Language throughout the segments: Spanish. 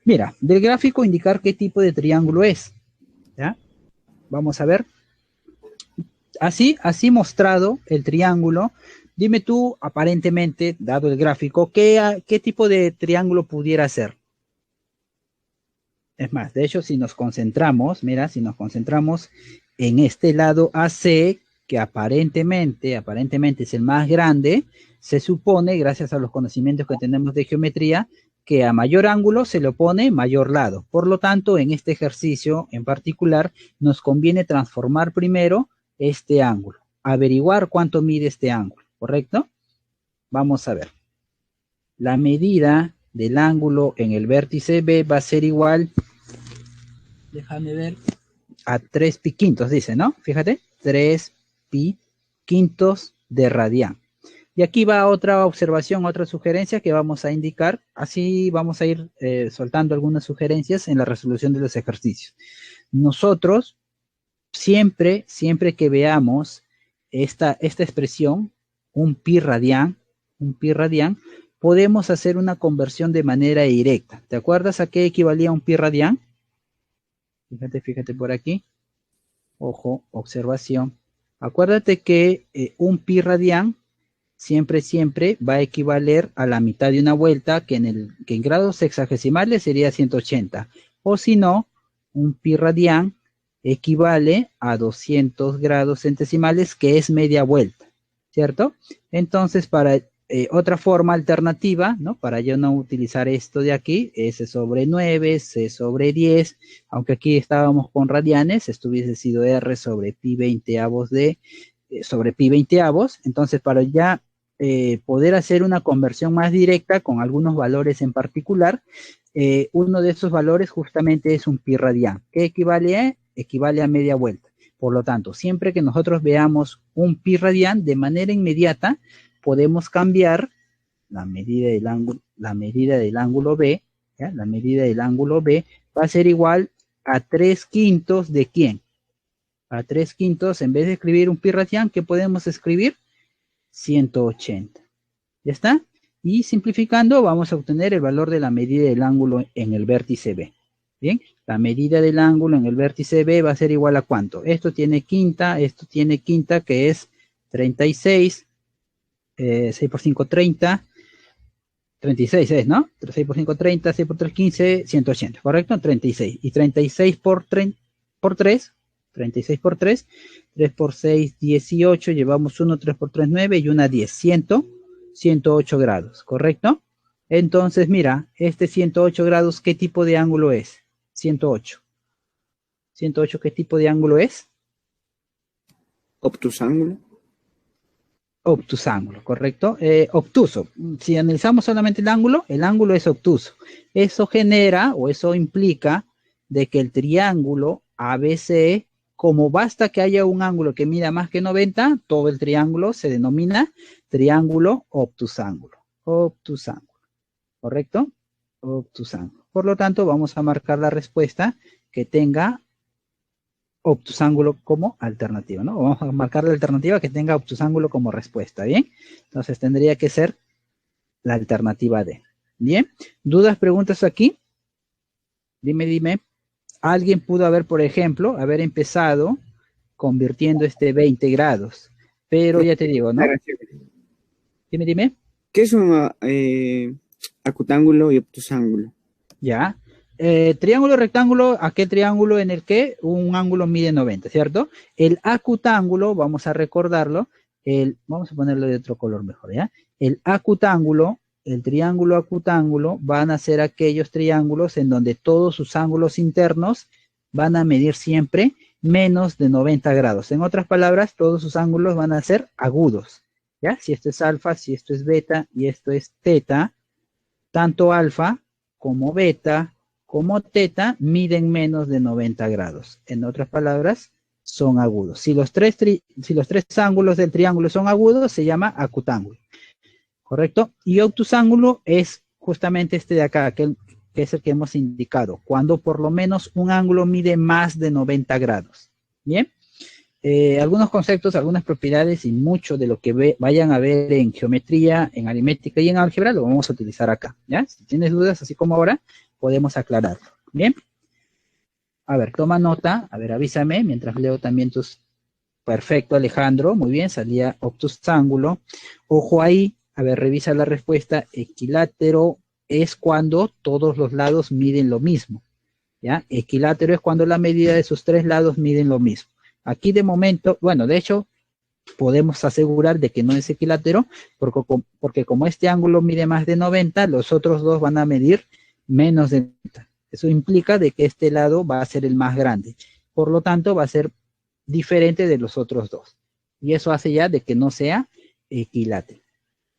Mira, del gráfico indicar qué tipo de triángulo es, ¿ya? Vamos a ver. Así mostrado el triángulo, dime tú, aparentemente, dado el gráfico, ¿qué tipo de triángulo pudiera ser? Es más, de hecho, si nos concentramos, mira, si nos concentramos en este lado AC, que aparentemente es el más grande, se supone, gracias a los conocimientos que tenemos de geometría, que a mayor ángulo se le opone mayor lado. Por lo tanto, en este ejercicio en particular, nos conviene transformar primero este ángulo, averiguar cuánto mide este ángulo, ¿correcto? Vamos a ver. La medida del ángulo en el vértice B va a ser igual, déjame ver, a 3 pi quintos, dice, ¿no? Fíjate, 3 pi quintos de radián. Y aquí va otra observación, otra sugerencia que vamos a indicar. Así vamos a ir soltando algunas sugerencias en la resolución de los ejercicios. Nosotros, siempre que veamos esta expresión, un pi radián, podemos hacer una conversión de manera directa. ¿Te acuerdas a qué equivalía un pi radián? Fíjate por aquí. Ojo, observación. Acuérdate que un pi radián siempre va a equivaler a la mitad de una vuelta, que en grados sexagesimales sería 180. O si no, un pi radián equivale a 200 grados centesimales, que es media vuelta, ¿cierto? Entonces, para otra forma alternativa, ¿no? Para yo no utilizar esto de aquí, S sobre 9, C sobre 10, aunque aquí estábamos con radianes, esto hubiese sido R sobre pi veinteavos sobre pi veinteavos. Entonces, para ya poder hacer una conversión más directa con algunos valores en particular, uno de esos valores justamente es un pi radián, que equivale a media vuelta. Por lo tanto, siempre que nosotros veamos un pi radián, de manera inmediata podemos cambiar la medida del ángulo B, ¿ya? La medida del ángulo B va a ser igual a 3 quintos de ¿quién? A 3 quintos, en vez de escribir un pi radián, ¿qué podemos escribir? 180. ¿Ya está? Y simplificando, vamos a obtener el valor de la medida del ángulo en el vértice B. Bien, la medida del ángulo en el vértice B va a ser igual a ¿cuánto? Esto tiene quinta, que es 36, 6 por 5, 30, 36 es, ¿no? 6 por 5, 30, 6 por 3, 15, 180, ¿correcto? 36. Y 36 por 3, 36 por 3, 3 por 6, 18, llevamos 1, 3 por 3, 9 y una 10, 108 grados, ¿correcto? Entonces, mira, este 108 grados, ¿qué tipo de ángulo es? 108. 108, ¿qué tipo de ángulo es? Obtusángulo. Obtusángulo, ¿correcto? Obtuso. Si analizamos solamente el ángulo es obtuso. Eso genera, o eso implica, de que el triángulo ABC, como basta que haya un ángulo que mida más que 90, todo el triángulo se denomina triángulo obtusángulo. Obtusángulo, ¿correcto? Obtusángulo. Por lo tanto, vamos a marcar la respuesta que tenga obtusángulo como alternativa, ¿no? Vamos a marcar la alternativa que tenga obtusángulo como respuesta, ¿bien? Entonces tendría que ser la alternativa D. ¿Bien? ¿Dudas, preguntas aquí? Dime. Alguien pudo haber, por ejemplo, haber empezado convirtiendo 20 grados, pero ya te digo, ¿no? Dime. ¿Qué es un acutángulo y obtusángulo? Ya. Triángulo rectángulo, aquel triángulo en el que un ángulo mide 90, ¿cierto? El acutángulo, vamos a recordarlo, vamos a ponerlo de otro color mejor, ¿ya? El acutángulo, el triángulo acutángulo, van a ser aquellos triángulos en donde todos sus ángulos internos van a medir siempre menos de 90 grados. En otras palabras, todos sus ángulos van a ser agudos, ¿ya? Si esto es alfa, si esto es beta y esto es teta, tanto alfa como beta, como teta, miden menos de 90 grados. En otras palabras, son agudos. Si los tres ángulos del triángulo son agudos, se llama acutángulo. ¿Correcto? Y obtusángulo es justamente este de acá, que es el que hemos indicado, cuando por lo menos un ángulo mide más de 90 grados. ¿Bien? Algunos conceptos, algunas propiedades y mucho de lo que vayan a ver en geometría, en aritmética y en álgebra lo vamos a utilizar acá, ¿ya? Si tienes dudas, así como ahora, podemos aclararlo. Bien. A ver, toma nota. A ver, avísame mientras leo también tus... Perfecto, Alejandro. Muy bien, salía obtusángulo. Ojo ahí. A ver, revisa la respuesta. Equilátero es cuando todos los lados miden lo mismo. ¿Ya? Equilátero es cuando la medida de sus tres lados miden lo mismo. Aquí de momento, bueno, de hecho, podemos asegurar de que no es equilátero, porque como este ángulo mide más de 90, los otros dos van a medir menos de 90. Eso implica de que este lado va a ser el más grande. Por lo tanto, va a ser diferente de los otros dos. Y eso hace ya de que no sea equilátero.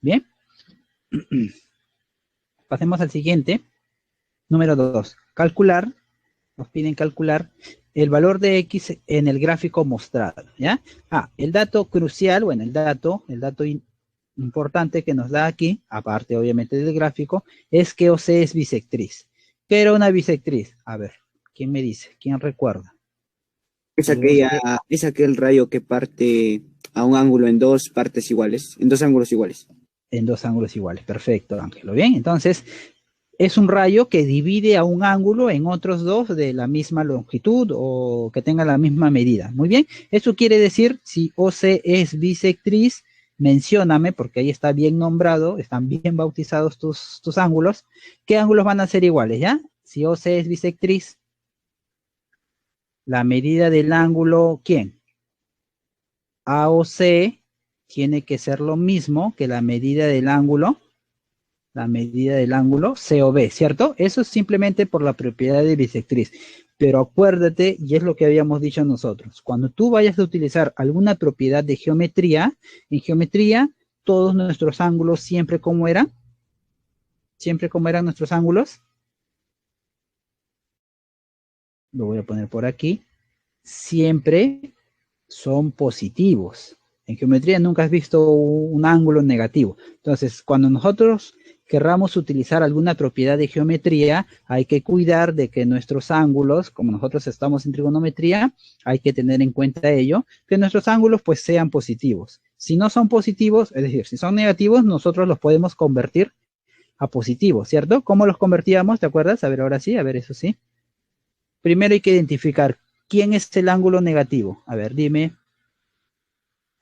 Bien. Pasemos al siguiente. Número 2. Calcular. Nos piden calcular el valor de X en el gráfico mostrado, ¿ya? El dato crucial, bueno, el dato importante que nos da aquí, aparte obviamente del gráfico, es que OC es bisectriz. ¿Qué era una bisectriz? A ver, ¿quién me dice? ¿Quién recuerda? Es aquel rayo que parte a un ángulo en dos partes iguales, en dos ángulos iguales. En dos ángulos iguales, perfecto, Ángelo. Bien, entonces, es un rayo que divide a un ángulo en otros dos de la misma longitud o que tenga la misma medida. Muy bien, eso quiere decir, si OC es bisectriz, mencióname, porque ahí está bien nombrado, están bien bautizados tus ángulos. ¿Qué ángulos van a ser iguales, ya? Si OC es bisectriz, la medida del ángulo, ¿quién? AOC tiene que ser lo mismo que la medida del ángulo COB, ¿cierto? Eso es simplemente por la propiedad de bisectriz. Pero acuérdate, y es lo que habíamos dicho nosotros, cuando tú vayas a utilizar alguna propiedad de geometría, en geometría, todos nuestros ángulos siempre como eran, nuestros ángulos, lo voy a poner por aquí, siempre son positivos. En geometría nunca has visto un ángulo negativo. Entonces, cuando nosotros querramos utilizar alguna propiedad de geometría, hay que cuidar de que nuestros ángulos, como nosotros estamos en trigonometría, hay que tener en cuenta ello, que nuestros ángulos pues sean positivos. Si no son positivos, es decir, si son negativos, nosotros los podemos convertir a positivos, ¿cierto? ¿Cómo los convertíamos? ¿Te acuerdas? A ver, ahora sí, a ver, eso sí. Primero hay que identificar quién es el ángulo negativo. A ver, dime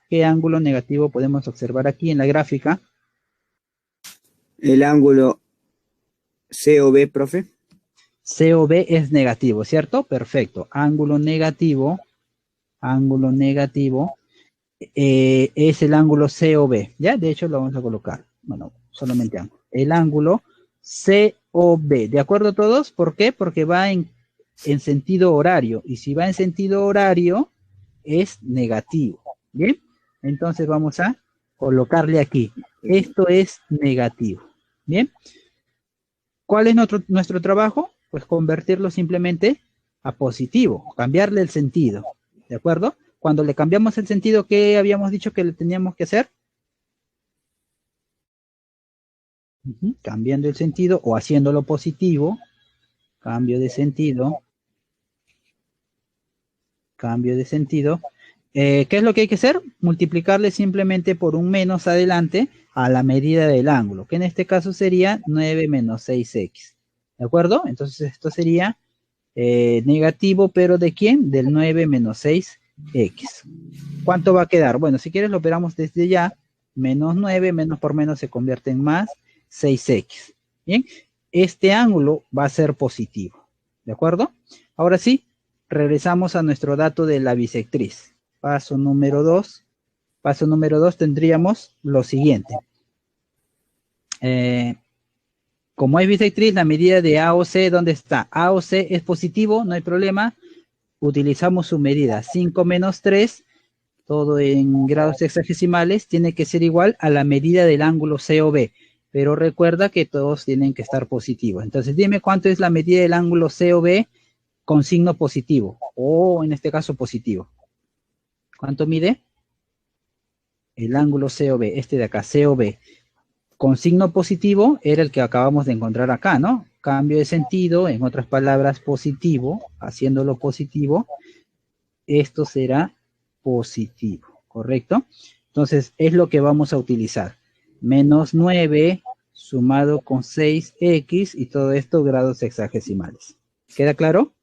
qué ángulo negativo podemos observar aquí en la gráfica. El ángulo COB, profe. COB es negativo, ¿cierto? Perfecto. Ángulo negativo es el ángulo COB, ¿ya? De hecho, lo vamos a colocar. Bueno, solamente ángulo. El ángulo COB, ¿de acuerdo todos? ¿Por qué? Porque va en sentido horario. Y si va en sentido horario, es negativo. ¿Bien? Entonces vamos a colocarle aquí. Esto es negativo. ¿Bien? ¿Cuál es nuestro trabajo? Pues convertirlo simplemente a positivo, cambiarle el sentido. ¿De acuerdo? Cuando le cambiamos el sentido, ¿qué habíamos dicho que le teníamos que hacer? Cambiando el sentido o haciéndolo positivo. Cambio de sentido. Cambio de sentido. ¿Qué es lo que hay que hacer? Multiplicarle simplemente por un menos adelante a la medida del ángulo, que en este caso sería 9 menos 6x. ¿De acuerdo? Entonces esto sería negativo, pero ¿de quién? Del 9 menos 6x. ¿Cuánto va a quedar? Bueno, si quieres lo operamos desde ya. Menos 9, menos por menos se convierte en más 6x. Bien, este ángulo va a ser positivo. ¿De acuerdo? Ahora sí, regresamos a nuestro dato de la bisectriz. Paso número 2. Paso número 2 tendríamos lo siguiente. Como es bisectriz, la medida de AOC, ¿dónde está? AOC es positivo, no hay problema. Utilizamos su medida 5 menos 3, todo en grados sexagesimales, tiene que ser igual a la medida del ángulo COB. Pero recuerda que todos tienen que estar positivos. Entonces dime cuánto es la medida del ángulo COB con signo positivo, o en este caso positivo. ¿Cuánto mide? El ángulo COB, este de acá, COB. Con signo positivo era el que acabamos de encontrar acá, ¿no? Cambio de sentido, en otras palabras, positivo, haciéndolo positivo, esto será positivo, ¿correcto? Entonces, es lo que vamos a utilizar. Menos 9 sumado con 6x y todo esto grados sexagesimales. ¿Queda claro?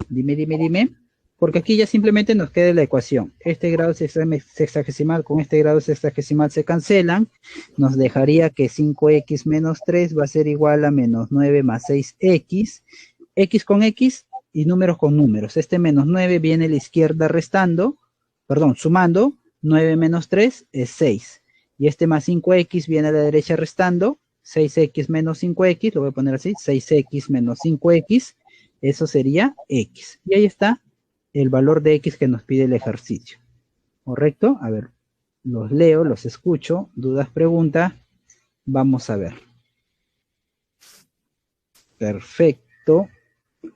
Dime. Porque aquí ya simplemente nos queda la ecuación. Este grado sexagesimal con este grado sexagesimal se cancelan. Nos dejaría que 5x menos 3 va a ser igual a menos 9 más 6x. X con x y números con números. Este menos 9 viene a la izquierda sumando. 9 menos 3 es 6. Y este más 5x viene a la derecha restando. 6x menos 5x, lo voy a poner así, 6x menos 5x, eso sería x. Y ahí está el valor de x que nos pide el ejercicio. ¿Correcto? A ver, los leo, los escucho, dudas, preguntas, vamos a ver. Perfecto.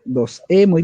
2E, muy bien.